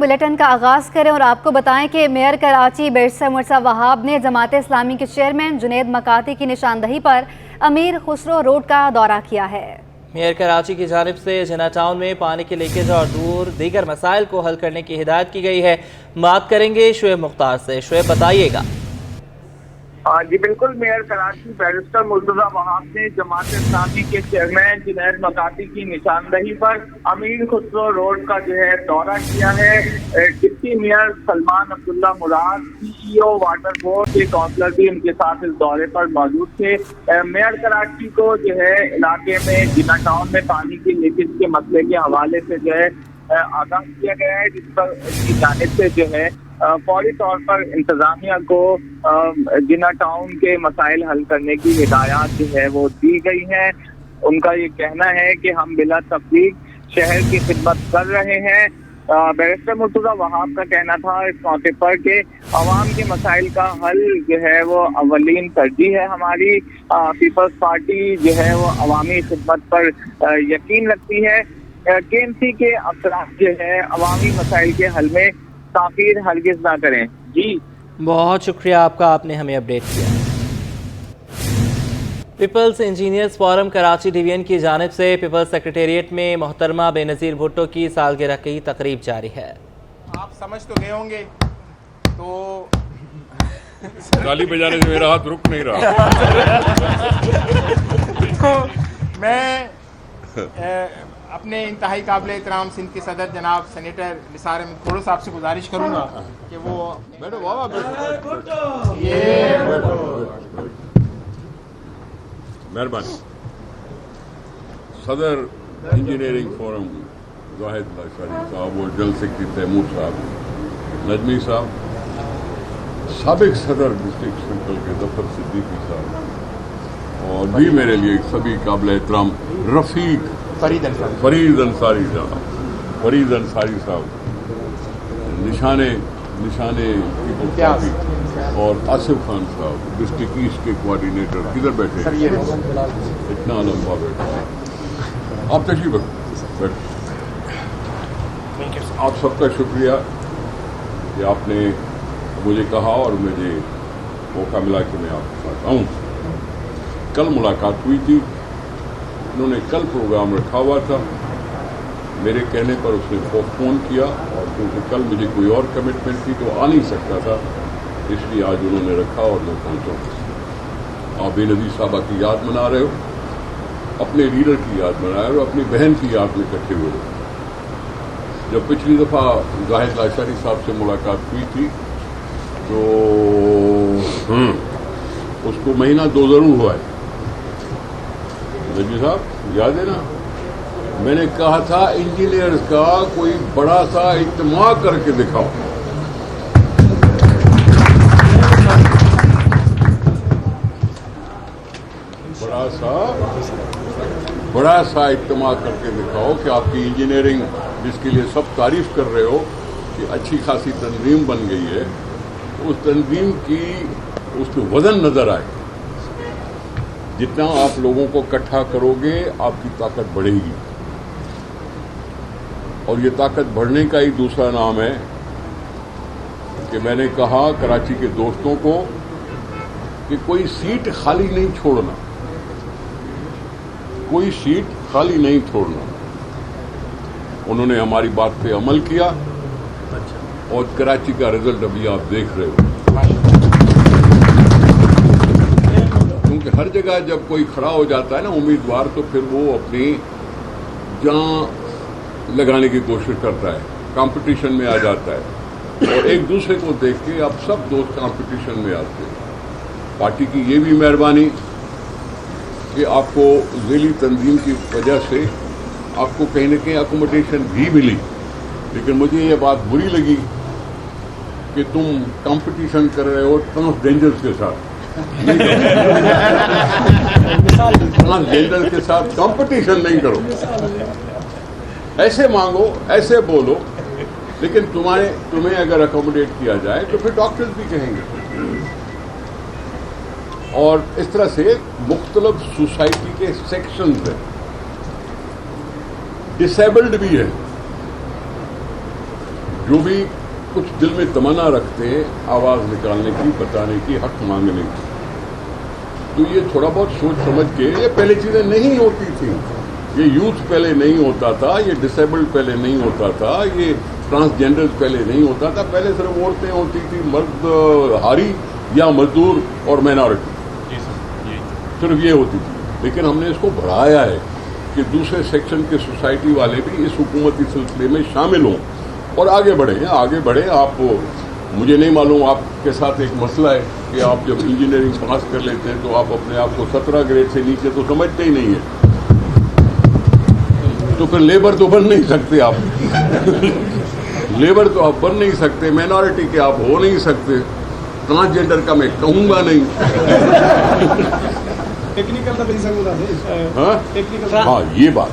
Bulletin کا آغاز کریں اور آپ کو بتائیں کہ میئر کراچی بیرسٹر مرزا وہاب نے جماعت اسلامی کے چیئرمین جنید مکاتی کی نشاندہی پر امیر خسرو روڈ کا دورہ کیا ہے۔ میئر کراچی کی جانب سے جنا ٹاؤن میں پانی کے لیکیج اور دیگر مسائل کو حل کرنے کی ہدایت کی گئی ہے۔ بات کریں گے شعیب مختار سے۔ شعیب بتائیے گا۔ جی بالکل، میئر کراچی بیرسٹر مرزا وہاب نے جماعت اسلامی کے چیئرمین جنید مکاتی کی نشاندہی پر امیر خسرو روڈ کا دورہ کیا ہے۔ ڈپٹی میئر سلمان عبداللہ مراد، سی او واٹر بورڈ کے کونسلر بھی ان کے ساتھ اس دورے پر موجود تھے۔ میئر کراچی کو علاقے میں جنا ٹاؤن میں پانی کی لیکیج کے مسئلے کے حوالے سے آگاہ کیا گیا ہے، جس پر اس کی جانب سے فوری طور پر انتظامیہ کو جنا ٹاؤن کے مسائل حل کرنے کی ہدایات وہ دی گئی ہیں۔ ان کا یہ کہنا ہے کہ ہم بلا تفریق شہر کی خدمت کر رہے ہیں۔ بیرسٹر مرزا وہاب کا کہنا تھا اس موقع پر کہ عوام کے مسائل کا حل وہ اولین ترجیح ہے ہماری۔ پیپلز پارٹی وہ عوامی خدمت پر یقین رکھتی ہے۔ KMC کے افراد عوامی مسائل کے حل میں تاخیر ہرگز نہ کریں۔ جی بہت شکریہ آپ کا، آپ نے ہمیں اپڈیٹ کیا۔ People's engineers forum Karachi division کی جانب سے پیپلز سیکریٹریٹ میں محترمہ بے نظیر بھٹو کی سالگرہ کی تقریب جاری ہے۔ آپ سمجھ تو گئے ہوں گے، تو تالی بجانے سے میرا ہاتھ رک نہیں رہا۔ میں اپنے انتہائی قابل احترام سندھ کے صدر جناب سینیٹر نثار احمد کھوڑو صاحب سے گزارش کروں گا کہ وہ مہربانی۔ صدر انجینئرنگ فورم زاہد لاشاری صاحب اور جنرل سیکرٹری تیمور صاحب، نجمی صاحب، سابق صدر ڈسٹرکٹ سینٹرل کے ظفر صدیقی صاحب، اور بھی میرے لیے سبھی قابل احترام رفیق فرید انصاری صاحب، نشانے پیپلز پارٹی، اور آصف خان صاحب ڈسٹرکٹ ایسٹ کے کوآرڈینیٹر، کدھر بیٹھے؟ اتنا لمبا بیٹھے، آپ تشریف رکھیں۔ آپ سب کا شکریہ کہ آپ نے مجھے کہا اور مجھے موقع ملا کہ میں آپ کے ساتھ آؤں۔ کل ملاقات ہوئی تھی، انہوں نے کل پروگرام رکھا ہوا تھا، میرے کہنے پر اس نے فون کیا، اور کیونکہ کل مجھے کوئی اور کمٹمنٹ تھی تو آ نہیں سکتا تھا، اس لیے آج انہوں نے رکھا اور میں پہنچا۔ آپ بے نظیر صاحبہ کی یاد منا رہے ہو، اپنے لیڈر کی یاد منا رہے ہو، اپنی بہن کی یاد میں اکٹھے ہوئے ہو۔ جب پچھلی دفعہ زاہد لاشاری صاحب سے ملاقات ہوئی تھی تو اس کو مہینہ 2 ضرور ہوا ہے، نجمی صاحب یاد ہے نا؟ میں نے کہا تھا انجینئرز کا کوئی بڑا سا اجتماع کر کے دکھاؤ۔ بڑا سا اجتماع کر کے دکھاؤ کہ آپ کی انجینئرنگ، جس کے لیے سب تعریف کر رہے ہو کہ اچھی خاصی تنظیم بن گئی ہے، اس تنظیم کی اس کو وزن نظر آئے۔ جتنا آپ لوگوں کو اکٹھا کرو گے آپ کی طاقت بڑھے گی، اور یہ طاقت بڑھنے کا ہی دوسرا نام ہے کہ میں نے کہا کراچی کے دوستوں کو کہ کوئی سیٹ خالی نہیں چھوڑنا، کوئی سیٹ خالی نہیں چھوڑنا۔ انہوں نے ہماری بات پہ عمل کیا، اور کراچی کا رزلٹ ابھی آپ دیکھ رہے ہو۔ ہر جگہ جب کوئی کھڑا ہو جاتا ہے نا امیدوار، تو پھر وہ اپنی جان لگانے کی کوشش کرتا ہے، کمپٹیشن میں آ جاتا ہے، اور ایک دوسرے کو دیکھ کے اب سب دوست کمپٹیشن میں آتے ہیں۔ پارٹی کی یہ بھی مہربانی کہ آپ کو ذیلی تنظیم کی وجہ سے آپ کو کہیں نہ کہیں اکوموڈیشن بھی ملی، لیکن مجھے یہ بات بری لگی کہ تم کمپٹیشن کر رہے ہو ٹرانسجینڈرز کے ساتھ۔ ٹرانسجینڈر کے ساتھ کمپٹیشن نہیں کرو، ایسے مانگو، ایسے بولو، لیکن تمہیں اگر اکوموڈیٹ کیا جائے تو پھر ڈاکٹرز بھی کہیں گے۔ اور اس طرح سے مختلف سوسائٹی کے سیکشنز ہیں، ڈسیبلڈ بھی ہے، जो भी कुछ दिल में तमन्ना रखते हैं आवाज़ निकालने की, बताने की, हक मांगने की, तो ये थोड़ा बहुत सोच समझ के, ये पहले चीज़ें नहीं होती थी, ये यूथ पहले नहीं होता था, ये डिसेबल्ड पहले नहीं होता था, ये ट्रांसजेंडर पहले नहीं होता था, पहले सिर्फ औरतें होती थी, मर्द हारी या मजदूर और माइनॉरिटी, सिर्फ ये होती थी। लेकिन हमने इसको बढ़ाया है कि दूसरे सेक्शन के सोसाइटी वाले भी इस हुकूमती सिलसिले में शामिल हों और आगे बढ़ें। आप, मुझे नहीं मालूम, आपके साथ एक मसला है कि आप जब इंजीनियरिंग पास कर लेते हैं तो आप अपने आप को 17 ग्रेड से नीचे तो समझते ही नहीं है, तो फिर लेबर तो बन नहीं सकते आप लेबर तो आप बन नहीं सकते, माइनॉरिटी के आप हो नहीं सकते, ट्रांसजेंडर का मैं कहूँगा नहीं। हाँ, ये बात,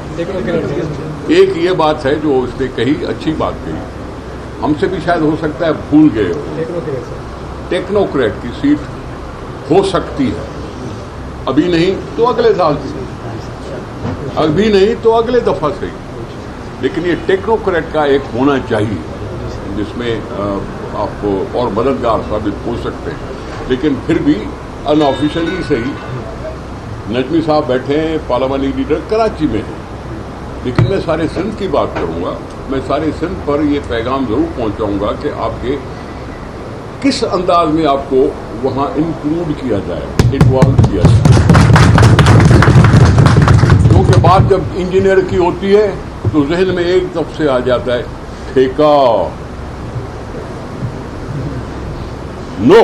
एक ये बात है जो उसने कही, अच्छी बात कही, हमसे भी शायद हो सकता है भूल गए हो। टेक्नोक्रेट की सीट हो सकती है, अभी नहीं तो अगले साल से, अभी नहीं तो अगले दफा से, लेकिन ये टेक्नोक्रेट का एक होना चाहिए जिसमें आप और मददगार साबित हो सकते हैं। लेकिन फिर भी अनऑफिशियली से ही नजमी साहब बैठे हैं, पार्लियामानी लीडर कराची में हैं, लेकिन मैं सारे सिंध की बात करूंगा, मैं सारे सिंध पर ये पैगाम जरूर पहुंचाऊंगा कि आपके किस अंदाज में आपको वहां इंक्लूड किया जाए, इन्वॉल्व किया जाए, क्योंकि बात जब इंजीनियर की होती है तो जहन में एक तरफ से आ जाता है ठेका, नो।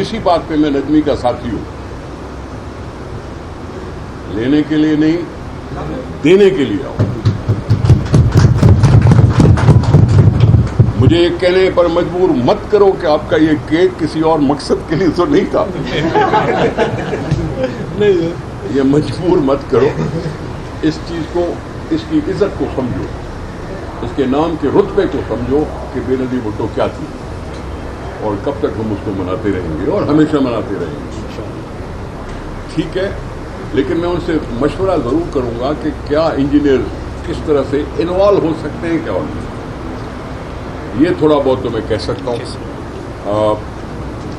इसी बात पे मैं नजमी का साथी हूं, लेने के लिए नहीं, देने के लिए आओ। मुझे एक कहने पर मजबूर मत करो कि आपका ये केक किसी और मकसद के लिए तो नहीं था ये मजबूर मत करो, इस चीज को, इसकी इज्जत को समझो, इसके नाम के रुतबे को समझो कि बेनजीर भुट्टो क्या थी और कब तक हम उसको मनाते रहेंगे और हमेशा मनाते रहेंगे, ठीक है। लेकिन मैं उनसे मशवरा ज़रूर करूंगा कि क्या इंजीनियर किस तरह से इन्वॉल्व हो सकते हैं, क्या और ये थोड़ा बहुत तो मैं कह सकता हूँ,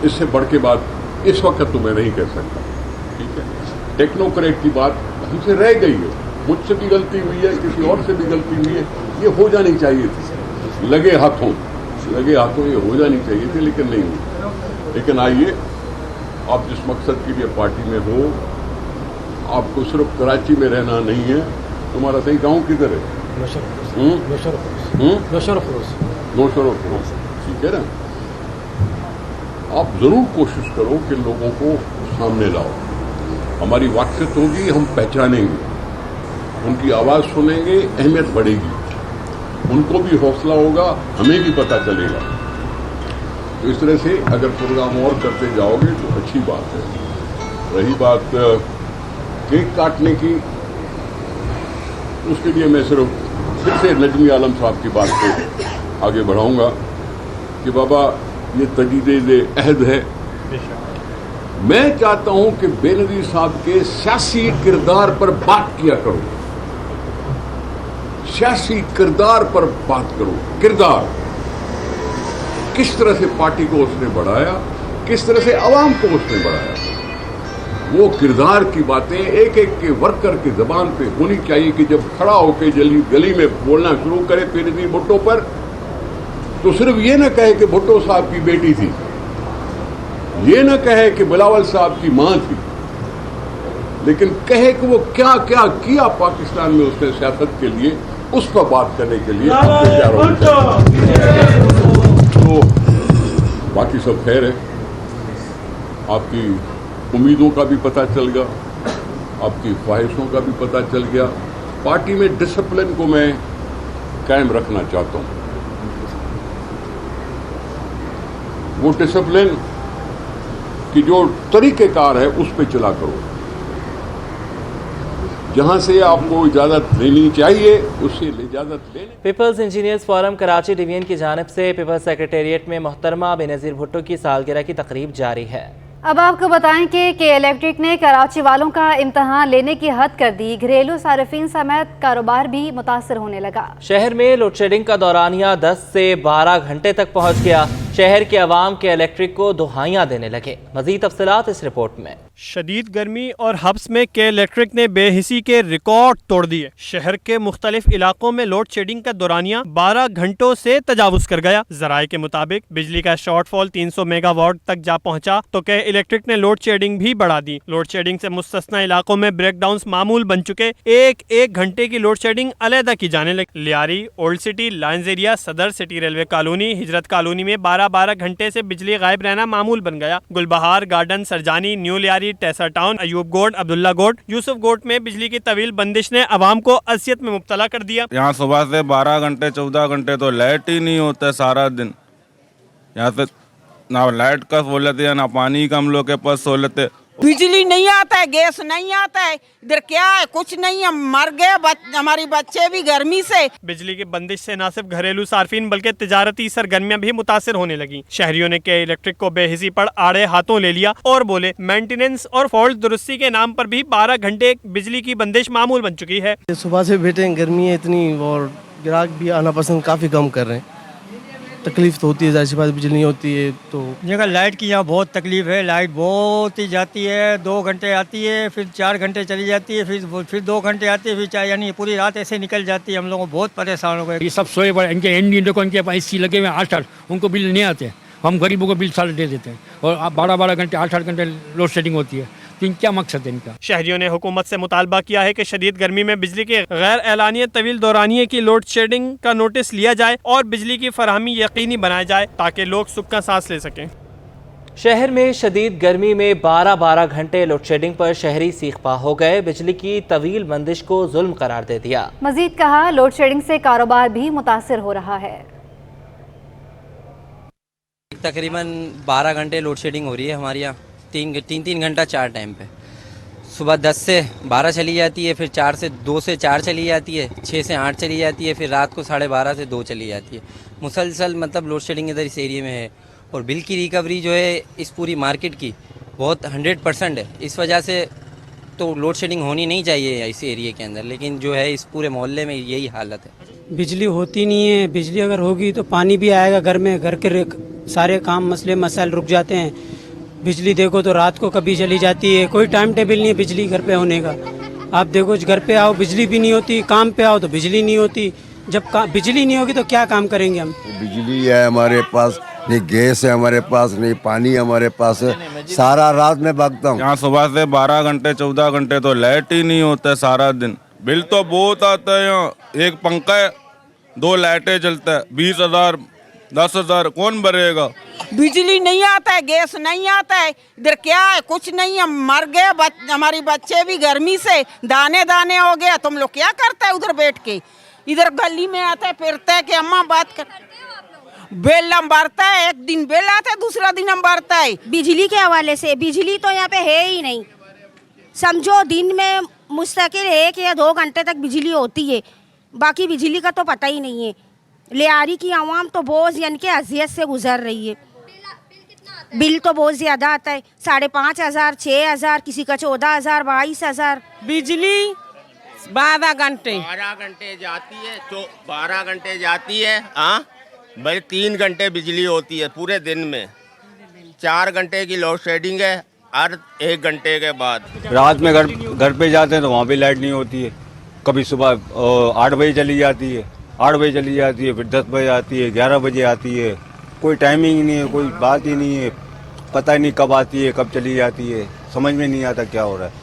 इससे बढ़ के बात इस वक्त तो मैं नहीं कह सकता, ठीक है। टेक्नोक्रेट की बात हमसे रह गई है, मुझसे भी गलती हुई है, किसी और से भी गलती हुई है, ये हो जानी चाहिए थी, लगे हाथों ये हो जानी चाहिए थी, लेकिन नहीं हुई। लेकिन आइए, आप जिस मकसद के लिए पार्टी में हो, आपको सिर्फ कराची में रहना नहीं है, तुम्हारा सही गाँव किधर है? नौशरफ, ठीक है ना। आप जरूर कोशिश करो कि लोगों को सामने लाओ, हमारी वाक़ियत होगी, हम पहचानेंगे, उनकी आवाज़ सुनेंगे, अहमियत बढ़ेगी, उनको भी हौसला होगा, हमें भी पता चलेगा। तो इस तरह से अगर प्रोग्राम और करते जाओगे तो अच्छी बात है। रही बात केक काटने की, उसके लिए मैं सिर्फ फिर से नजमी आलम साहब की बात को आगे बढ़ाऊंगा कि बाबा ये तजदीद अहद है। मैं चाहता हूं कि बेनजीर साहब के सियासी किरदार पर बात किया करो, सियासी किरदार पर बात करो। किरदार, किस तरह से पार्टी को उसने बढ़ाया, किस तरह से आवाम को उसने बढ़ाया, वो किरदार की बातें एक एक के वर्कर की जबान पे होनी चाहिए कि जब खड़ा होकर गली में बोलना शुरू करे बेनजीर भुट्टो पर, तो सिर्फ ये न कहे कि भुट्टो साहब की बेटी थी, ये न कहे कि बिलावल साहब की मां थी, लेकिन कहे कि वो क्या क्या किया पाकिस्तान में उसने सियासत के लिए, उस पर बात करने के लिए आपको तैयार होना। तो बाकी सब खैर है, आपकी उम्मीदों का भी पता चल गया, आपकी ख्वाहिशों का भी पता चल गया। पार्टी में डिसिप्लिन को मैं कायम रखना चाहता हूं, वो डिसिप्लिन कि जो तरीक़ेकार है उस पे चला करो, जहां से आपको इजाज़त लेनी चाहिए उससे इजाज़त लेने। People's engineers forum Karachi division की जानिब से पीपल्स सेक्रेटेरिएट में मोहतरमा बेनज़ीर भुट्टो की सालगिरह की तकरीब जारी है। अब आपको बताएं कि के इलेक्ट्रिक ने कराची वालों का इम्तहान लेने की हद कर दी। घरेलू सार्फिन समेत कारोबार भी मुतासर होने लगा। शहर में लोड शेडिंग का दौरानिया 10 से 12 घंटे तक पहुंच गया। शहर के अवाम के इलेक्ट्रिक को दुहाइयां देने लगे। मजीद तफसीलात इस रिपोर्ट में। शदीद गर्मी और हब्स में के इलेक्ट्रिक ने बेहिसी के रिकॉर्ड तोड़ दिए। शहर के मुख्तलिफ इलाकों में लोड शेडिंग का दौरानिया 12 घंटों से तजावुज कर गया। जराये के मुताबिक बिजली का शॉर्टफॉल 300 मेगावाट तक जा पहुंचा तो के इलेक्ट्रिक ने लोड शेडिंग भी बढ़ा दी। लोड शेडिंग से मुस्तस्ना इलाकों में ब्रेकडाउन मामूल बन चुके। एक घंटे की लोड शेडिंग अलहदा की जाने लगी। Lyari, old city, Lions area, सदर सिटी, रेलवे कॉलोनी, हिजरत कॉलोनी में 12 घंटे से बिजली गायब रहना मामूल बन गया। Gulbahar, garden, Surjani, new Lyari, Taiser town, Ayub Goth, Abdullah गोड, यूसुफ गोड में बिजली की तवील बंदिश ने अवाम को असियत में मुब्तला कर दिया। यहाँ सुबह से 12 घंटे 14 घंटे तो लाइट ही नहीं होता सारा दिन। यहाँ से ना लाइट का सहूलत है ना पानी का हम लोग के पास सहूलत है। बिजली नहीं आता है, गैस नहीं आता है, इधर क्या है कुछ नहीं है, मर गए हमारी बच्चे भी गर्मी से। बिजली की बंदिश से न सिर्फ घरेलू सार्फिन बल्कि तिजारती सरगर्मियां भी मुतासिर होने लगी। शहरियों ने के इलेक्ट्रिक को बेहिसी पर आड़े हाथों ले लिया और बोले मेंटेनेंस और फॉल्ट दुरुस्ती के नाम पर भी 12 घंटे बिजली की बंदिश मामूल बन चुकी है। सुबह से बैठे, गर्मी है इतनी और ग्राहक भी आना पसंद काफ़ी कम कर रहे हैं। तकलीफ तो होती है, जाहिर सी बात, बिजली नहीं होती है तो। जगह लाइट की यहाँ बहुत तकलीफ है। लाइट बहुत ही जाती है, 2 घंटे आती है, फिर 4 घंटे चली जाती है, फिर 2 घंटे आती है, फिर 4, यानी पूरी रात ऐसे निकल जाती है। हम लोग बहुत परेशान हो गए। ये सब सोए पड़े, इनके एंड को इनके AC लगे हुए 8-8, उनको बिल नहीं आते। हम गरीबों को बिल साल दे देते हैं और 12-12 घंटे 8-8 घंटे लोड शेडिंग होती है। तो क्या मकसद है इनका? शहरियों ने हुकूमत से मुतालबा किया है कि शदीद गर्मी में बिजली के गैर एलानिया तवील दौरानिये की लोड शेडिंग का नोटिस लिया जाए और बिजली की फराहमी यकीनी बनाया जाए ताकि लोग सुख का सांस ले सकें। शहर में शदीद गर्मी में 12-12 घंटे लोड शेडिंग पर शहरी सीखपा हो गए। बिजली की तवील बंदिश को जुल्म करार दे दिया। मजीद कहा लोड शेडिंग से कारोबार भी मुतासिर हो रहा है। तकरीबन 12 घंटे लोड शेडिंग हो रही है हमारे यहाँ। 3 घंटा 4 टाइम पे। सुबह 10 से 12 चली जाती है, फिर 2 से 4 चली जाती है, 6 से 8 चली जाती है, फिर रात को 12:30 से 2 चली जाती है। मुसलसल मतलब लोड शेडिंग इधर इस एरिया में है। और बिल की रिकवरी जो है इस पूरी मार्केट की बहुत 100% है। इस वजह से तो लोड शेडिंग होनी नहीं चाहिए इस एरिया के अंदर, लेकिन जो है इस पूरे मोहल्ले में यही हालत है। बिजली होती नहीं है। बिजली अगर होगी तो पानी भी आएगा घर में, घर के सारे काम मसले मसाइल रुक जाते हैं। बिजली देखो तो रात को कभी चली जाती है, कोई टाइम टेबल नहीं है बिजली घर पे होने का। आप देखो घर पे आओ बिजली भी नहीं होती, काम पे आओ तो बिजली नहीं होती। जब बिजली नहीं होगी तो क्या काम करेंगे हम? बिजली है हमारे पास, नहीं गैस है हमारे पास, नहीं पानी हमारे पास है। सारा रात में भागता हूँ। यहाँ सुबह से 12 घंटे 14 घंटे तो लाइट ही नहीं होता सारा दिन। बिल तो बहुत आता है। यहाँ एक पंखा है, 2 लाइटें जलता है, 20,000 10,000 कौन भरेगा? बिजली नहीं आता है, गैस नहीं आता है, इधर क्या है कुछ नहीं है, मर गए हमारी बच्चे भी गर्मी से दाने दाने हो गया। तुम लोग क्या करता है उधर बैठ के? इधर गली में आता है, फिरता है कि अम्मा बात कर। बिल हम भरता है, एक दिन बिल आता है, दूसरा दिन हम भरता है। बिजली के हवाले से बिजली तो यहाँ पे है ही नहीं। समझो दिन में मुस्तकिल 1 या 2 घंटे तक बिजली होती है, बाकी बिजली का तो पता ही नहीं है। लियारी की आवाम तो बहुत यानी कि अजियत से गुजर रही है। बिल तो बहुत ज़्यादा आता है, 5,500, 6,000, किसी का 14,000, 22,000। बिजली 12 घंटे जाती है तो 12 घंटे जाती है। हाँ भाई 3 घंटे बिजली होती है पूरे दिन में। 4 घंटे की लोड शेडिंग है हर 1 घंटे के बाद। रात में घर पे जाते हैं तो वहाँ भी लाइट नहीं होती है। कभी सुबह 8 बजे चली जाती है, 8 बजे चली जाती है, फिर 10 बजे आती है, 11 बजे आती है। कोई टाइमिंग नहीं है, कोई बात ही नहीं है। पता ही नहीं कब आती है कब चली जाती है, समझ में नहीं आता क्या हो रहा है।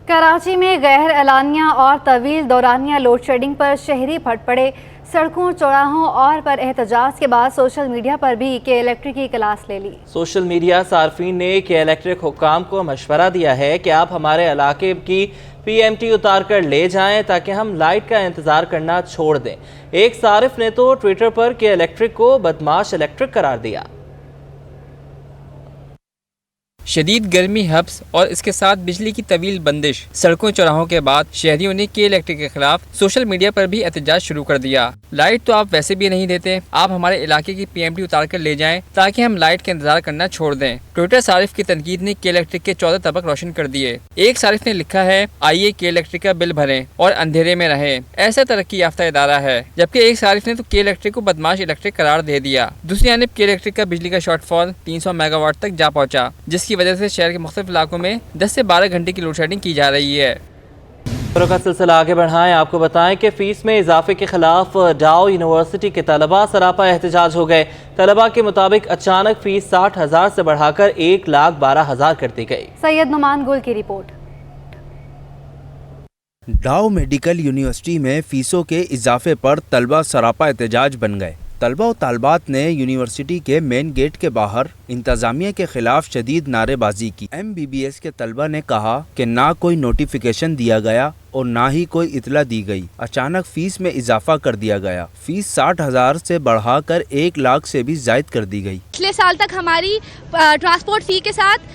कराची में गैर एलानिया और तवील दौरानिया लोड शेडिंग पर शहरी फट पड़े। सड़कों, चौराहों और पर एहतजाज के बाद सोशल मीडिया पर भी के इलेक्ट्रिक की क्लास ले ली। सोशल मीडिया सार्फिन ने के इलेक्ट्रिक हुक्काम को मशवरा दिया है कि आप हमारे इलाके की PMT उतार कर ले जाएं ताकि हम लाइट का इंतज़ार करना छोड़ दें। एक सारिफ ने तो ट्विटर पर के इलेक्ट्रिक को बदमाश इलेक्ट्रिक करार दिया। شدید گرمی حبس اور اس کے ساتھ بجلی کی طویل بندش سڑکوں چوراہوں کے بعد شہریوں نے کے الیکٹرک کے خلاف سوشل میڈیا پر بھی احتجاج شروع کر دیا۔ لائٹ تو آپ ویسے بھی نہیں دیتے، آپ ہمارے علاقے کی PMT اتار کر لے جائیں تاکہ ہم لائٹ کا انتظار کرنا چھوڑ دیں۔ ٹوئٹر صارف کی تنقید نے کے الیکٹرک کے 14 طبق روشن کر دیے۔ ایک صارف نے لکھا ہے آئیے کے الیکٹرک کا بل بھریں اور اندھیرے میں رہیں، ایسا ترقی یافتہ ادارہ ہے، جبکہ ایک صارف نے تو کے الیکٹرک کو بدماش الیکٹرک قرار دے دیا۔ دوسری جانب کے الیکٹرک کا بجلی کا شارٹ فال 300 میگا واٹ تک جا پہنچا، جس کی وجہ سے شہر کے مختلف علاقوں میں 10 سے 12 گھنٹے کی لوڈ شیڈنگ کی جا رہی ہے۔ خبروں کا سلسلہ آگے بڑھائیں، آپ کو بتائیں کہ فیس میں اضافے کے خلاف ڈاؤ یونیورسٹی کے طلباء سراپا احتجاج ہو گئے۔ طلباء کے مطابق اچانک فیس 60,000 سے بڑھا کر 1,12,000 کر دی گئی۔ سید نعمان گل کی رپورٹ۔ ڈاؤ میڈیکل یونیورسٹی میں فیسوں کے اضافے پر طلبہ سراپا احتجاج بن گئے۔ طلبہ و طالبات نے یونیورسٹی کے مین گیٹ کے باہر انتظامیہ کے خلاف شدید نعرے بازی کی۔ MBBS کے طلبہ نے کہا کہ نہ کوئی نوٹیفیکیشن دیا گیا اور نہ ہی کوئی اطلاع دی گئی، اچانک فیس میں اضافہ کر دیا گیا۔ فیس 60,000 سے بڑھا کر 1 لاکھ سے بھی زائد کر دی گئی۔ پچھلے سال تک ہماری ٹرانسپورٹ فی کے ساتھ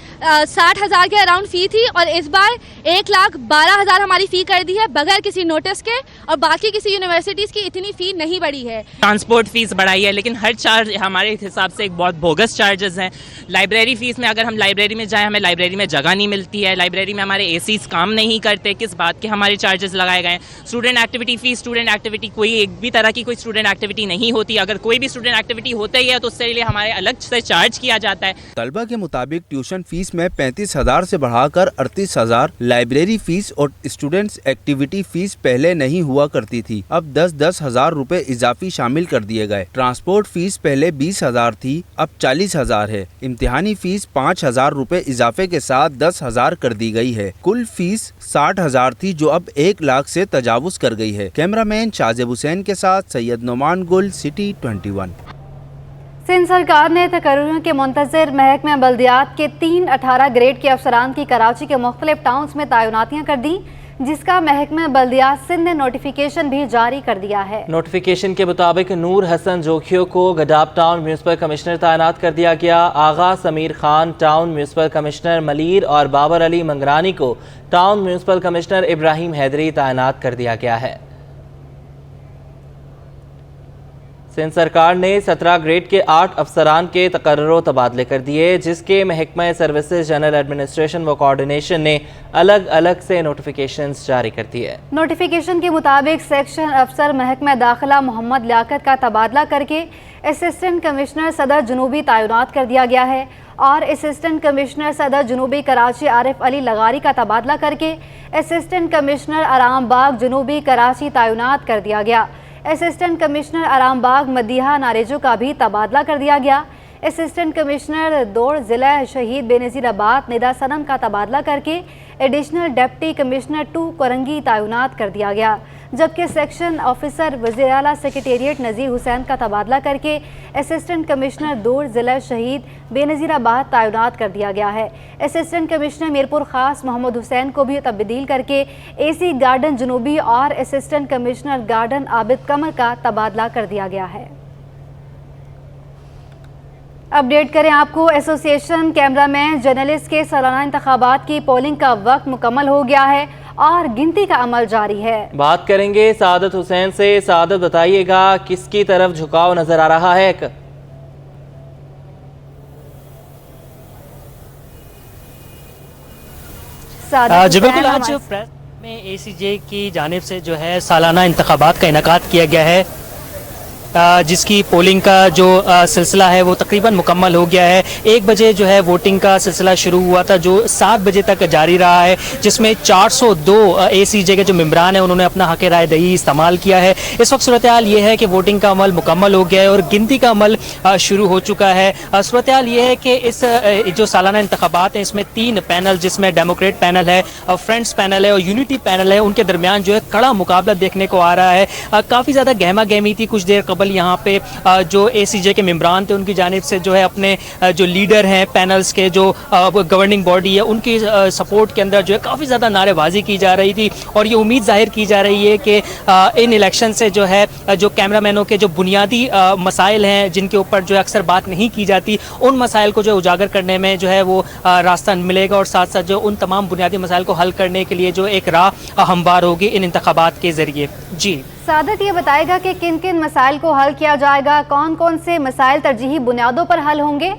60,000 کے اراؤنڈ فی تھی اور اس بار 1,12,000 ہماری فی کر دی ہے بغیر کسی نوٹس کے، اور باقی کسی یونیورسٹیز کی اتنی فی نہیں بڑھی ہے۔ ٹرانسپورٹ فیس بڑھائی ہے لیکن ہر چارج ہمارے حساب سے ایک بہت بوگس چارجز ہیں۔ لائبریری فیس میں اگر ہم لائبریری میں جائیں ہمیں لائبریری میں جگہ نہیں ملتی ہے، لائبریری میں ہمارے ACs کام نہیں کرتے، کس بات کے ہمارے چارجز لگائے گئے ہیں۔ Student activity fee, student activity کوئی ایک بھی طرح کی کوئی اسٹوڈنٹ ایکٹیویٹی نہیں ہوتی، اگر کوئی بھی اسٹوڈنٹ ایکٹیویٹی ہوتا ہی ہے تو اس کے لیے ہمارے الگ سے چارج کیا جاتا ہے۔ طلبہ کے مطابق ٹیوشن فیس میں 35,000 سے بڑھا کر 38,000، لائبریری فیس اور اسٹوڈنٹس ایکٹیویٹی فیس پہلے نہیں ہوا کرتی تھی، اب 10,000 روپے اضافی شامل کر دیے گئے۔ ٹرانسپورٹ فیس پہلے 20,000 تھی، اب 40,000 ہے۔ امتحانی فیس 5,000 روپے اضافے کے ساتھ 10,000 کر دی گئی ہے۔ کل فیس 60,000 تھی جو اب 1 لاکھ سے تجاوز کر گئی ہے۔ کیمرہ مین شاذب حسین کے ساتھ سید نعمان گل، سٹی 21۔ سندھ سرکار نے تقرریوں کے منتظر محکمہ بلدیات کے 3 18 گریڈ کے افسران کی کراچی کے مختلف ٹاؤنز میں تعیناتیاں کر دیں، جس کا محکمہ بلدیات سندھ نے نوٹیفیکیشن بھی جاری کر دیا ہے۔ نوٹیفیکیشن کے مطابق نور حسن جوکھیو کو گڈاب ٹاؤن میونسپل کمشنر تعینات کر دیا گیا، Agha Sameer Khan town municipal commissioner Malir اور بابر علی منگرانی کو town municipal commissioner Ibrahim Hyderi تعینات کر دیا گیا ہے۔ سندھ سرکار نے 17 گریڈ کے 8 افسران کے تقرر و تبادلے کر دیے، جس کے محکمہ سروسز جنرل ایڈمنسٹریشن و کوارڈینیشن نے الگ الگ سے نوٹیفیکیشنز جاری کر دیے۔ نوٹیفیکیشن کے مطابق سیکشن افسر محکمہ داخلہ محمد لیاقت کا تبادلہ کر کے اسسٹنٹ کمشنر صدر جنوبی تعینات کر دیا گیا ہے، اور اسسٹنٹ کمشنر صدر جنوبی کراچی عارف علی لغاری کا تبادلہ کر کے اسسٹنٹ کمشنر آرام باغ جنوبی کراچی تعینات کر دیا گیا۔ اسسٹنٹ کمشنر آرام باغ مدیحہ ناریجو کا بھی تبادلہ کر دیا گیا۔ اسسٹنٹ کمشنر دوڑ ضلع شہید بے نظیر آباد ندا صنم کا تبادلہ کر کے ایڈیشنل ڈپٹی کمشنر 2 کرنگی تعینات کر دیا گیا، جبکہ سیکشن آفیسر وزیر اعلیٰ سیکریٹریٹ نذیر حسین کا تبادلہ کر کے اسسٹنٹ کمشنر دوڑ ضلع شہید بے نظیر آباد تعینات کر دیا گیا ہے۔ اسسٹنٹ کمشنر میرپور خاص محمد حسین کو بھی تبدیل کر کے AC گارڈن جنوبی اور اسسٹنٹ کمشنر گارڈن عابد قمر کا تبادلہ کر دیا گیا ہے۔ اپڈیٹ کریں آپ کو، ایسوسی ایشن کیمرہ مین جرنلسٹ کے سالانہ انتخابات کی پولنگ کا وقت مکمل ہو گیا ہے اور گنتی کا عمل جاری ہے۔ بات کریں گے سعادت حسین سے۔ سعادت بتائیے گا کس کی طرف جھکاؤ نظر آ رہا ہے؟ جی بالکل، آج پریس میں ACJ کی جانب سے جو ہے سالانہ انتخابات کا انعقاد کیا گیا ہے، جس کی پولنگ کا جو سلسلہ ہے وہ تقریباً مکمل ہو گیا ہے۔ 1 بجے جو ہے ووٹنگ کا سلسلہ شروع ہوا تھا جو 7 بجے تک جاری رہا ہے، جس میں 402 ACJ کے جو ممبران ہیں انہوں نے اپنا حق رائے دہی استعمال کیا ہے۔ اس وقت صورتحال یہ ہے کہ ووٹنگ کا عمل مکمل ہو گیا ہے اور گنتی کا عمل شروع ہو چکا ہے۔ صورتحال یہ ہے کہ اس جو سالانہ انتخابات ہیں اس میں 3 پینل، جس میں ڈیموکریٹ پینل ہے، فرینڈس پینل ہے اور یونٹی پینل ہے، ان کے درمیان جو ہے کڑا مقابلہ دیکھنے کو آ رہا ہے۔ کافی زیادہ گہما گہمی تھی کچھ دیر قبل قبل यहाँ पे जो ACJ के मेम्बरान थे उनकी जानिब से जो है अपने जो लीडर हैं पैनल्स के, जो गवर्निंग बॉडी है, उनकी सपोर्ट के अंदर जो है काफ़ी ज़्यादा नारेबाजी की जा रही थी और ये उम्मीद जाहिर की जा रही है कि इन इलेक्शन से जो है जो कैमरामैनों के जो बुनियादी मसाइल हैं जिनके ऊपर जो है अक्सर बात नहीं की जाती, उन मसाइल को जो उजागर करने में जो है वो रास्ता मिलेगा और साथ साथ जो उन तमाम बुनियादी मसाइल को हल करने के लिए जो एक राह हमवार होगी इन इंतखाबात के ज़रिए। जी सादत, ये बताएगा कि किन किन मसाइल को हल किया जाएगा, कौन कौन से मसाइल तरजीही बुनियादों पर हल होंगे?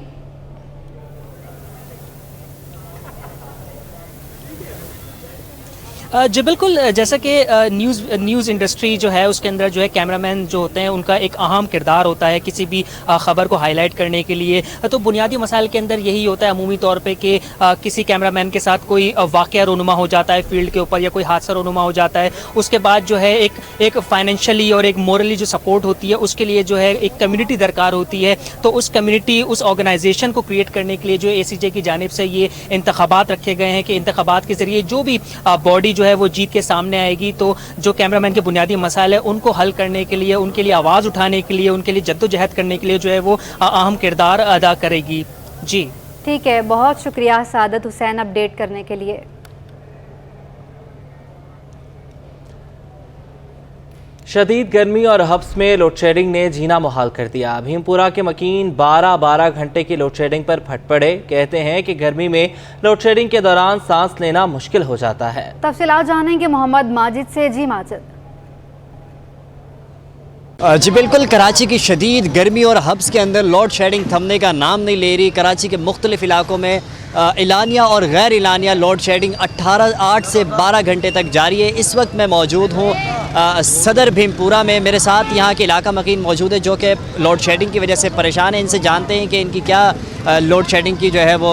जी बिल्कुल, जैसा कि न्यूज़ इंडस्ट्री जो है उसके अंदर जो है कैमरामैन जो होते हैं उनका एक अहम किरदार होता है किसी भी ख़बर को हाईलाइट करने के लिए। तो बुनियादी मसाइल के अंदर यही होता है अमूमी तौर पे कि किसी कैमरामैन के साथ कोई वाक़या रोनुमा हो जाता है फील्ड के ऊपर या कोई हादसा रोनुमा हो जाता है, उसके बाद जो है एक फाइनेंशियली और एक मोरली जो सपोर्ट होती है उसके लिए जो है एक कम्युनिटी दरकार होती है। तो उस कम्युनिटी, उस ऑर्गेनाइजेशन को क्रिएट करने के लिए जो ACJ की जानिब से ये इंतखाबात रखे गए हैं कि इंतखाबात के ज़रिए जो भी बॉडी है वो जीत के सामने आएगी तो जो कैमरामैन के बुनियादी मसाइल है उनको हल करने के लिए, उनके लिए आवाज़ उठाने के लिए, उनके लिए जद्दोजहद करने के लिए जो है वो अहम किरदार अदा करेगी। जी ठीक है, बहुत शुक्रिया सादत हुसैन अपडेट करने के लिए। शदीद गर्मी और हब्स में लोड शेडिंग ने जीना मुहाल कर दिया। भीमपुरा के मकीन 12-12 घंटे की लोड शेडिंग पर फट पड़े। कहते हैं कि गर्मी में लोड शेडिंग के दौरान सांस लेना मुश्किल हो जाता है। तफसीलात जानेंगे मोहम्मद माजिद से। जी माजिद। जी बिल्कुल, कराची की शदीद गर्मी और हब्स के अंदर लोड शेडिंग थमने का नाम नहीं ले रही। कराची के मुख्तलिफ इलाकों में इलानिया और गैर इलानिया लोड शेडिंग 8 से 12 घंटे तक जारी है। इस वक्त मैं मौजूद हूँ सदर भीमपुरा में। मेरे साथ यहाँ के इलाका मकीन मौजूद है जो कि लोड शेडिंग की वजह से परेशान है। इनसे जानते हैं कि इनकी क्या लोड शेडिंग की जो है वो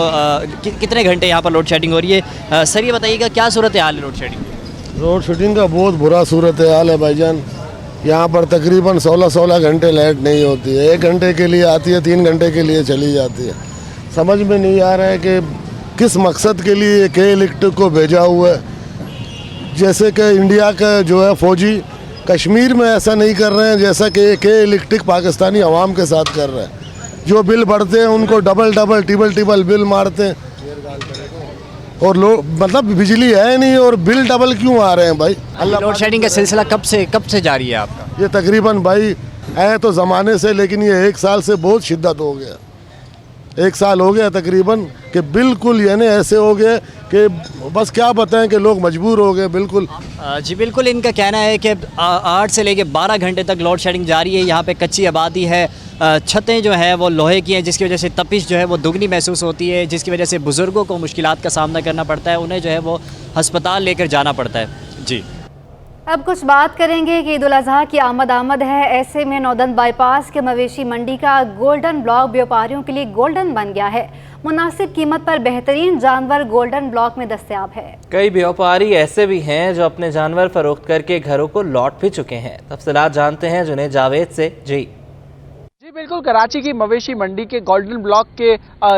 कितने घंटे यहाँ पर लोड शेडिंग हो रही है। सर ये बताइएगा क्या सूरत हाल है लोड शेडिंग की? लोड शेडिंग का बहुत बुरा सूरत हाल है भाईजान। यहाँ पर तकरीबन 16 घंटे लाइट नहीं होती है। 1 घंटे के लिए आती है, 3 घंटे के लिए चली जाती है। समझ में नहीं आ रहा है कि किस मकसद के लिए के इलेक्ट्रिक को भेजा हुआ है। जैसे कि इंडिया का जो है फौजी कश्मीर में ऐसा नहीं कर रहे हैं जैसा कि के इलेक्ट्रिक पाकिस्तानी अवाम के साथ कर रहे हैं। जो बिल बढ़ते हैं उनको डबल ट्रिपल बिल मारते हैं और मतलब बिजली है नहीं और बिल डबल क्यों आ रहे हैं भाई? लोड शेडिंग का सिलसिला कब से जारी है आपका? ये तकरीबन भाई है तो ज़माने से, लेकिन ये 1 साल से बहुत शिद्दत हो गया। 1 साल हो गया तकरीबन कि बिल्कुल यानी ऐसे हो गए कि बस क्या बताएं कि लोग मजबूर हो गए बिल्कुल। जी बिल्कुल, इनका कहना है कि 8 से लेकर 12 घंटे तक लोड शेडिंग जारी है। यहाँ पे कच्ची आबादी है, छतें जो है वो लोहे की हैं जिसकी वजह से तपिश जो है वो दुगनी महसूस होती है, जिसकी वजह से बुज़ुर्गों को मुश्किलात का सामना करना पड़ता है। उन्हें जो है वो हस्पताल लेकर जाना पड़ता है। जी अब कुछ बात करेंगे कि ईद उल अज़हा की आमद है। ऐसे में नौदन बाईपास के मवेशी मंडी का गोल्डन ब्लॉक व्यापारियों के लिए गोल्डन बन गया है। मुनासिब कीमत पर बेहतरीन जानवर गोल्डन ब्लॉक में दस्तयाब है। कई व्यापारी ऐसे भी हैं जो अपने जानवर फरोख्त करके घरों को लौट भी चुके हैं। तफसीलात जानते हैं जुनैद जावेद से। जी बिल्कुल, कराची की मवेशी मंडी के गोल्डन ब्लॉक के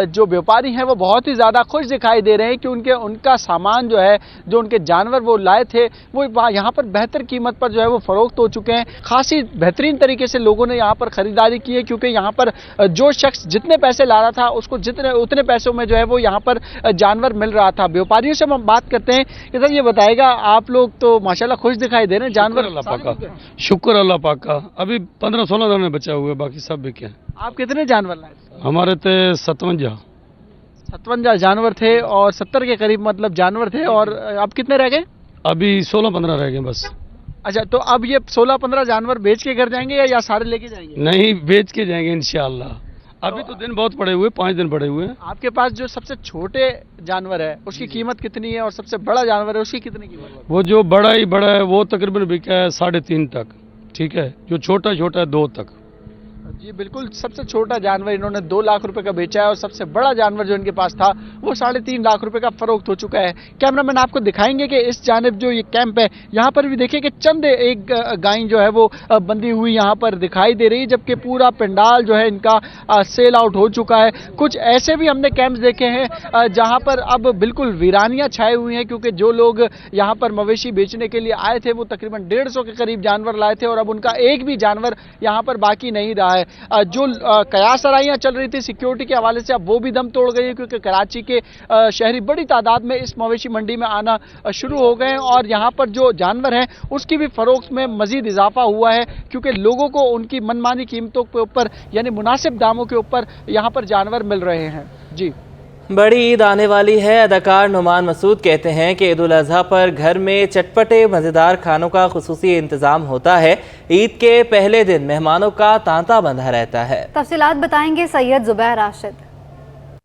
जो व्यापारी हैं वो बहुत ही ज़्यादा खुश दिखाई दे रहे हैं कि उनका सामान जो है, जो उनके जानवर वो लाए थे वो यहाँ पर बेहतर कीमत पर जो है वो फ़रोख्त हो चुके हैं। खासी बेहतरीन तरीके से लोगों ने यहाँ पर ख़रीदारी की है क्योंकि यहाँ पर जो शख्स जितने पैसे ला रहा था उसको उतने पैसों में जो है वो यहाँ पर जानवर मिल रहा था। व्यापारियों से हम बात करते हैं कि सर ये बताएगा, आप लोग तो माशाल्लाह खुश दिखाई दे रहे हैं। जानवर अल्लाह पाक का शुक्र, अल्लाह पाक का। अभी 15-16 दाने बचा हुए, बाकी सब बिके। आप कितने जानवर लाए? हमारे थे 57 जानवर थे और 70 के करीब मतलब जानवर थे। और अब कितने रह गए? अभी 16-15 रह गए बस। अच्छा, तो अब ये 16-15 जानवर बेच के घर जाएंगे या सारे लेके जाएंगे? नहीं, बेच के जाएंगे इंशाअल्लाह। अभी तो दिन बहुत पड़े हुए, 5 दिन पड़े हुए। आपके पास जो सबसे छोटे जानवर है उसकी कीमत कितनी है और सबसे बड़ा जानवर है उसकी कितनी कीमत है? वो जो बड़ा है वो तकरीबन बिका है 3.5 तक, ठीक है। जो छोटा है 2 तक। जी बिल्कुल, सबसे छोटा जानवर इन्होंने 2 लाख रुपए का बेचा है और सबसे बड़ा जानवर जो इनके पास था वो 3.5 लाख रुपए का फरोख्त हो चुका है। कैमरामैन आपको दिखाएंगे कि इस जानिब जो ये कैंप है यहाँ पर भी देखिए कि चंद एक गाय जो है वो बंधी हुई यहाँ पर दिखाई दे रही है, जबकि पूरा पंडाल जो है इनका सेल आउट हो चुका है। कुछ ऐसे भी हमने कैंप्स देखे हैं जहाँ पर अब बिल्कुल वीरानियाँ छाई हुई हैं, क्योंकि जो लोग यहाँ पर मवेशी बेचने के लिए आए थे वो तकरीबन 150 के करीब जानवर लाए थे और अब उनका एक भी जानवर यहाँ पर बाकी नहीं रहा है। जो कयास आराइयाँ चल रही थी सिक्योरिटी के हवाले से अब वो भी दम तोड़ गई है, क्योंकि कराची के शहरी बड़ी तादाद में इस मवेशी मंडी में आना शुरू हो गए हैं और यहाँ पर जो जानवर हैं उसकी भी फरोख्त में मजीद इजाफा हुआ है, क्योंकि लोगों को उनकी मनमानी कीमतों के ऊपर यानी मुनासिब दामों के ऊपर यहाँ पर जानवर मिल रहे हैं। जी, बड़ी ईद आने वाली है। अदाकार नुमान मसूद कहते हैं कि ईद उल अज़हा पर घर में चटपटे मज़ेदार खानों का खुसूसी इंतज़ाम होता है। ईद के पहले दिन मेहमानों का तांता बंधा रहता है। तफसीलात बताएंगे सैयद जुबैर राशिद।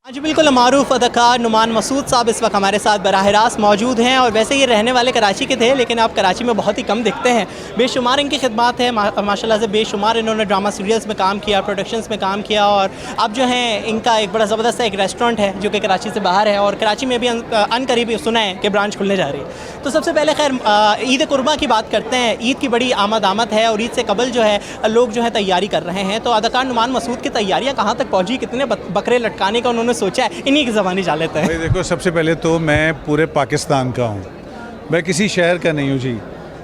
जी बिल्कुल, मारूफ अदाकार नुमान मसूद साहब इस वक्त हमारे साथ बराह रास्त मौजूद हैं और वैसे ये रहने वाले कराची के थे, लेकिन आप कराची में बहुत ही कम दिखते हैं। बेशुमार इनकी खिदमत है, माशाल्लाह से बेशुमार इन्होंने ड्रामा सीरियल्स में काम किया, प्रोडक्शंस में काम किया और अब जो है इनका एक बड़ा ज़बरदस्त एक रेस्टोरेंट है जो कि कराची से बाहर है और कराची में भी अनकरीब सुना है कि ब्रांच खुलने जा रही है। तो सबसे पहले खैर ईद कुर्बा की बात करते हैं। ईद की बड़ी आमद है और ईद से कबल जो है लोग जो है तैयारी कर रहे हैं। तो अदाकार नुमान मसूद की तैयारियाँ कहाँ तक पहुँची, कितने बकरे लटकाने का उन्होंने सोचा है, इन्हीं की ज़बानी जा लेते हैं। देखो, सबसे पहले तो मैं पूरे पाकिस्तान का हूँ, मैं किसी शहर का नहीं हूँ जी।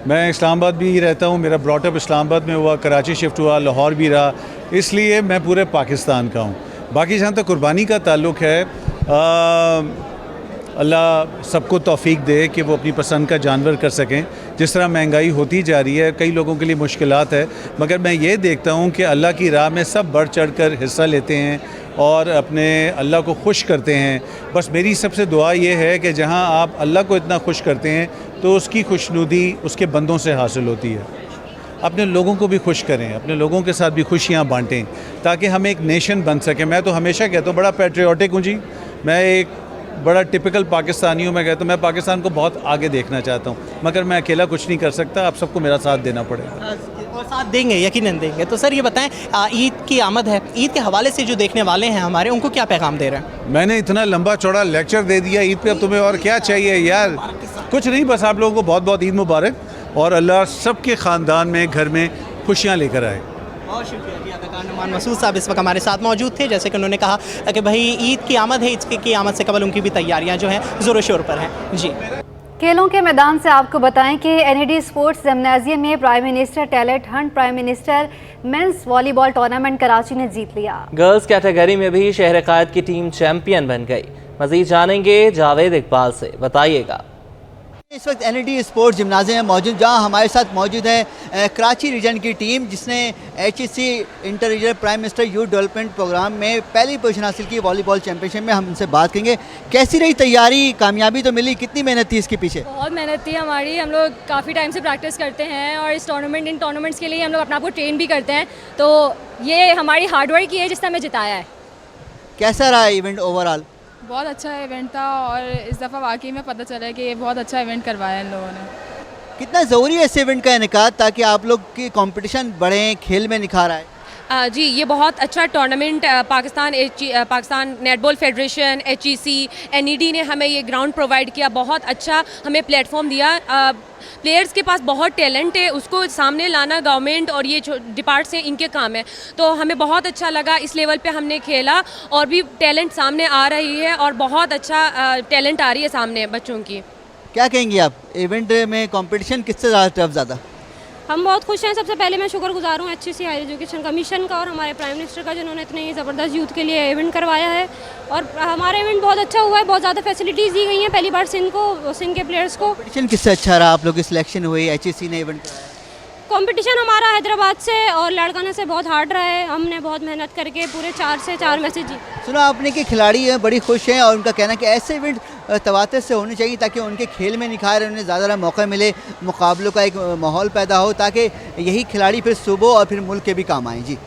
मैं इस्लामाबाद भी रहता हूँ, मेरा ब्रॉटअप इस्लामाबाद में हुआ, कराची शिफ्ट हुआ, लाहौर भी रहा, इसलिए मैं पूरे पाकिस्तान का हूँ। बाकी जहाँ तक कुर्बानी का ताल्लुक़ है, अल्लाह सबको तौफीक दे कि वो अपनी पसंद का जानवर कर सकें। जिस तरह महंगाई होती जा रही है, कई लोगों के लिए मुश्किलात है, मगर मैं ये देखता हूँ कि अल्लाह की राह में सब बढ़ चढ़ कर हिस्सा लेते हैं और अपने अल्लाह को खुश करते हैं। बस मेरी सबसे दुआ ये है कि जहाँ आप अल्लाह को इतना खुश करते हैं तो उसकी खुशनुदी उसके बंदों से हासिल होती है। अपने लोगों को भी खुश करें, अपने लोगों के साथ भी खुशियाँ बांटें ताकि हम एक नेशन बन सकें। मैं तो हमेशा कहता हूँ, बड़ा पैट्रियोटिक हूँ जी, मैं एक बड़ा टिपिकल पाकिस्तानी हूँ। मैं कहता हूँ मैं पाकिस्तान को बहुत आगे देखना चाहता हूँ, मगर मैं अकेला कुछ नहीं कर सकता, आप सबको मेरा साथ देना पड़ेगा और साथ देंगे, यकीनन देंगे। तो सर ये बताएं, ईद की आमद है, ईद के हवाले से जो देखने वाले हैं हमारे, उनको क्या पैगाम दे रहे हैं? मैंने इतना लंबा चौड़ा लेक्चर दे दिया ईद पे, अब तुम्हें और क्या चाहिए यार? कुछ नहीं, बस आप लोगों को बहुत बहुत ईद मुबारक और अल्लाह सबके ख़ानदान में घर में खुशियाँ लेकर आए। बहुत शुक्रिया जी। अदाकार नुमान मसूद साहब इस वक्त हमारे साथ मौजूद थे। जैसे कि उन्होंने कहा कि भाई ईद की आमद है, ईद की आमद से कबल उनकी भी तैयारियां जो हैं ज़ोर शोर पर हैं। जी, खेलों के मैदान से आपको बताएं कि NED स्पोर्ट्स जिम्नाजियम में prime minister talent hunt prime minister men's volleyball tournament Karachi ने जीत लिया। गर्ल्स कैटेगरी में भी शहर कायद की टीम चैंपियन बन गई। मजीद जानेंगे जावेद इकबाल से, बताइएगा। इस वक्त NED स्पोर्ट्स जिम्नाजियम में मौजूद, जहां हमारे साथ मौजूद है कराची रीजन की टीम जिसने HEC inter region prime minister youth development programme में पहली पोजीशन हासिल की वॉलीबॉल चैंपियनशिप में। हम उनसे बात करेंगे कैसी रही तैयारी, कामयाबी तो मिली, कितनी मेहनत थी इसके पीछे? बहुत मेहनत थी हमारी, हम लोग काफ़ी टाइम से प्रैक्टिस करते हैं और इस इन टूर्नामेंट्स के लिए हम लोग अपने आप को ट्रेन भी करते हैं, तो ये हमारी हार्डवर्क ही है जिसने हमें जिताया है। कैसा रहा इवेंट ओवरऑल? बहुत अच्छा इवेंट था और इस दफ़ा वाकई में पता चला है कि ये बहुत अच्छा इवेंट करवाया इन लोगों ने। कितना ज़रूरी है इस इवेंट का इनेकाद ताकि आप लोग की कंपटीशन बढ़े, खेल में निखार आए? जी, ये बहुत अच्छा tournament Pakistan netball federation, HEC, NED ने हमें ये ग्राउंड प्रोवाइड किया, बहुत अच्छा हमें प्लेटफॉर्म दिया। प्लेयर्स के पास बहुत टैलेंट है, उसको सामने लाना गवर्नमेंट और ये डिपार्ट से इनके काम है, तो हमें बहुत अच्छा लगा। इस लेवल पे हमने खेला और भी टैलेंट सामने आ रही है और बहुत अच्छा टैलेंट आ रही है सामने बच्चों की। क्या कहेंगी आप, इवेंट में कंपटीशन किससे ज़्यादा? हम बहुत खुश हैं। सबसे पहले मैं शुक्रगुजार हूँ HEC हायर एजुकेशन कमीशन का और हमारे प्राइम मिनिस्टर का, जिन्होंने इतने ही ज़बरदस्त यूथ के लिए इवेंट करवाया है और हमारा इवेंट बहुत अच्छा हुआ है। बहुत ज़्यादा फैसिलिटीज़ दी गई हैं पहली बार सिंध के प्लेयर्स को। कंपटीशन किससे अच्छा रहा? आप लोग की सिलेक्शन हुई, HEC ने इवेंट कराया? कंपटीशन हमारा हैदराबाद से और लड़काना से बहुत हार्ड रहा है, हमने बहुत मेहनत करके पूरे 4 से 4 मैचेज जीते। सुना आपने कि खिलाड़ी हैं बड़ी खुश हैं और उनका कहना है कि ऐसे इवेंट तवातर से होने चाहिए ताकि उनके खेल में निखार, उन्हें ज़्यादा मौका मिले, मुकाबलों का एक माहौल पैदा हो ताकि यही खिलाड़ी फिर सूबों और फिर मुल्क के भी काम आएँ। जी।